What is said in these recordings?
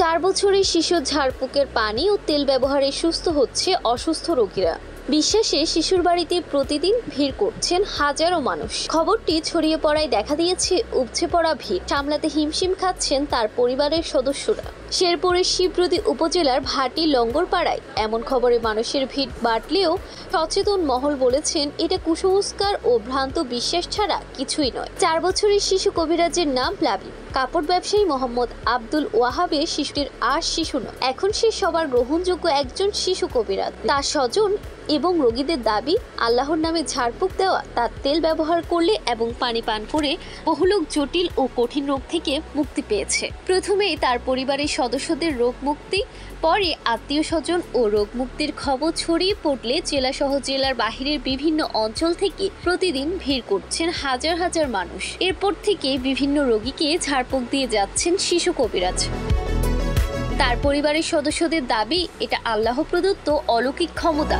4 বছরের শিশুর ঝাড়ফুঁকের পানি ও তেল ব্যবহারে সুস্থ হচ্ছে অসুস্থ রোগীরা। বিশ্বাসে শিশুর বাড়িতে প্রতিদিন ভিড় করছেন হাজারো মানুষ। খবরটি ছড়িয়ে পড়ায় দেখা দিয়েছে উপচে পড়া ভিড় সামলাতে হিমশিম খাচ্ছেন তার পরিবারের সদস্যরা। শেরপুরের শিবপ্রতি উপজেলার ভাটি লঙ্গরপাড়ায় এমন খবরে মানুষের ভিড় বাড়লেও সচেতন মহল বলেছেন এটা কুসংস্কার ও ভ্রান্ত বিশ্বাস ছাড়া কিছুই নয়। 4 বছরের শিশু কবিরাজের নাম লাবি। কাপড় ব্যবসায়ী মোহাম্মদ আব্দুল ওয়াহাবের শিশুটির আর শিশু নয়, এখন সে সবার গ্রহণযোগ্য একজন শিশু কবিরাজ। তার স্বজন এবং রোগীদের দাবি, আল্লাহর নামে ঝাড়ফুঁক দেওয়া, তার তেল ব্যবহার করলে এবং পানি পান করে বহু লোক জটিল ও কঠিন রোগ থেকে মুক্তি পেয়েছে। প্রথমেই তার পরিবারের সদস্যদের রোগ মুক্তি, পরে আত্মীয় স্বজন ও রোগ মুক্তির খবর ছড়িয়ে পড়লে জেলাসহ জেলার বাহিরের বিভিন্ন অঞ্চল থেকে প্রতিদিন ভিড় করছেন হাজার হাজার মানুষ। এরপর থেকে বিভিন্ন রোগীকে ঝাড়ফুঁক দিয়ে যাচ্ছেন শিশু কবিরাজ। তার পরিবারের সদস্যদের দাবি, এটা আল্লাহ প্রদত্ত অলৌকিক ক্ষমতা।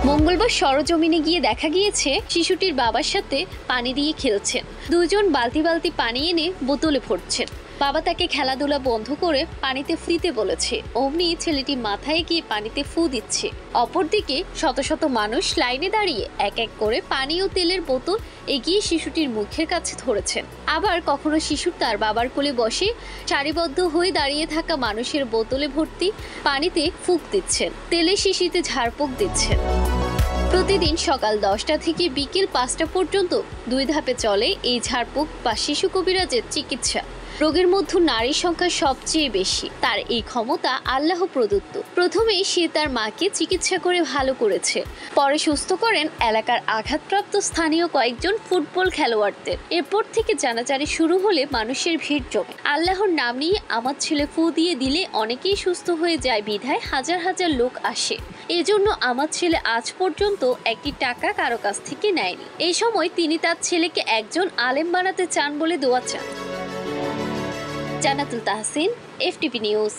মঙ্গলবার সরজমিনে গিয়ে দেখা গিয়েছে শিশুটির বাবার সাথে পানি দিয়ে খেলছেন। দুজন বালতি বালতি পানি এনে বোতলে ভরছেন। বাবা তাকে খেলাধুলা বন্ধ করে পানিতে ফু দিতে বলেছে। অমনি ছেলেটি মাথায় গিয়ে পানিতে ফু দিচ্ছে। অপরদিকে শত শত মানুষ লাইনে দাঁড়িয়ে এক এক করে পানি ও তেলের বোতল এগিয়ে শিশুটির মুখের কাছে ধরেছেন। আবার কখনো শিশু তার বাবার কোলে বসে সারিবদ্ধ হয়ে দাঁড়িয়ে থাকা মানুষের বোতলে ভর্তি পানিতে ফুঁক দিচ্ছেন, তেলের শিশিতে ঝাড়ফুঁক দিচ্ছেন। প্রতিদিন সকাল 10টা থেকে বিকেল 5টা পর্যন্ত 2 ধাপে চলে এই ঝাড়ফুঁক বা শিশু কবিরাজের চিকিৎসা। রোগের মধ্যে নারীর সংখ্যা সবচেয়ে বেশি। তার এই ক্ষমতা আল্লাহ প্রদত্ত। প্রথমে সে তার মাকে চিকিৎসা করে ভালো করেছে, পরে সুস্থ করেন এলাকার আঘাতপ্রাপ্ত স্থানীয় কয়েকজন ফুটবল খেলোয়াড়দের। এরপর থেকে জানাজানি শুরু হলে মানুষের ভিড় জমে। আল্লাহর নাম নিয়ে আমার ছেলে ফু দিয়ে দিলে অনেকেই সুস্থ হয়ে যায় বিধায় হাজার হাজার লোক আসে। এজন্য আমার ছেলে আজ পর্যন্ত একটি টাকা কারো কাছ থেকে নেয়নি। এই সময় তিনি তার ছেলেকে একজন আলেম বানাতে চান বলে দোয়া চান। জান্নাতুল তাহসিন, FTV নিউজ।